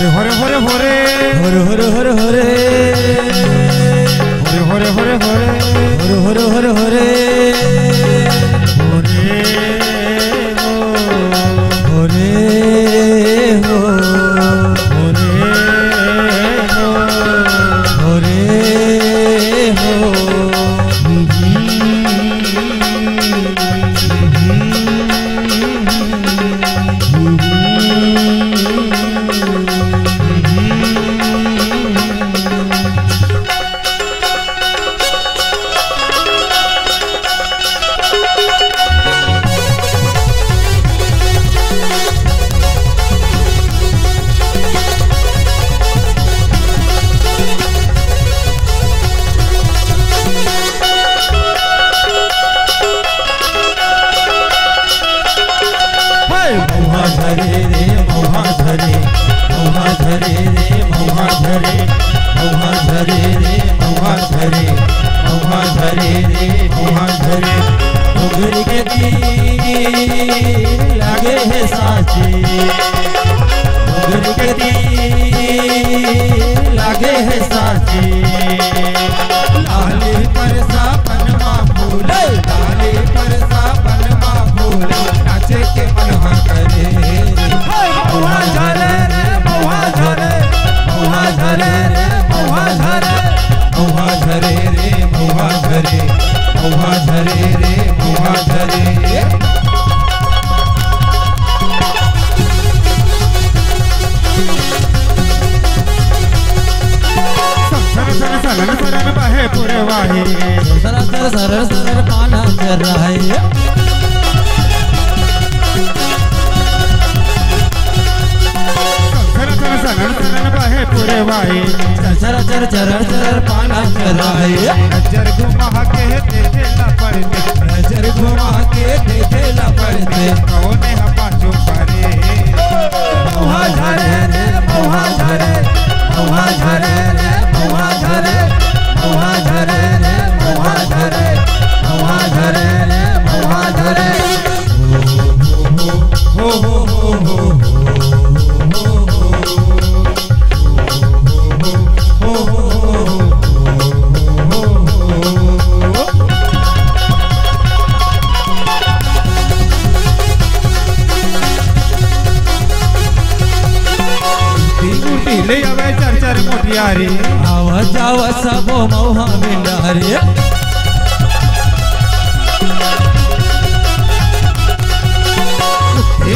हरे हरे हरे हरे हरे हरे हरे हरे हरे हरे हरे हरे हरे हरे डोगरी के तीर लागे है साचे डोगरी के तीर लागे है साचे लाली पर सापनमा फूल लाली पर सापनमा फूल नाचे के मनवा करे महुआ झरे रे महुआ झरे महुआ झरे रे महुआ झरे महुआ झरे रे महुआ झरे महुआ झरे रे महुआ झरे सरन सरन बहे पूरे वाही सरन सरन सरन पाना चल रहा है सरन सरन बहे पूरे वाही चर चर चर चर पाना चल रहा है नजर घुमा के देखे ला पड़ते नजर घुमा के देखे ला पड़ते कौन है पाछो परे महुआ झरे रे महुआ झरे महुआ झरे रे महुआ झरे महुआ झरे रे महुआ झरे महुआ झरे रे महुआ झरे हो हो हो हो ले आवे चर चर मोटियारी आवा जावा सबो महुआ बिंडारी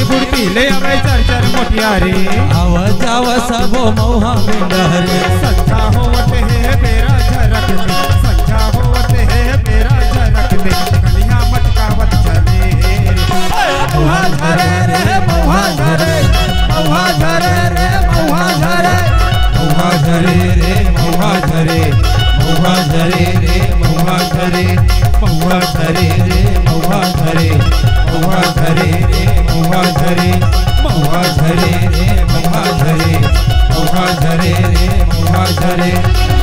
बुढ़ती ले आवे चर चर मोटियारी आवा जावा सबो महुआ बिंडारी सच्चा होवत है मेरा झरक दे सच्चा होवत है मेरा झरक दे कलिया मटकावत चले महुआ झरे रे महुआ झरे महुआ झरे रे महुआ झरे महुआ झरे रे महुआ झरे महुआ झरे रे महुआ झरे महुआ झरे रे महुआ झरे महुआ झरे रे महुआ झरे महुआ झरे रे महुआ झरे महुआ झरे रे महुआ झरे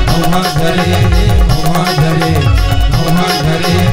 महुआ झरे रे महुआ झरे महुआ झरे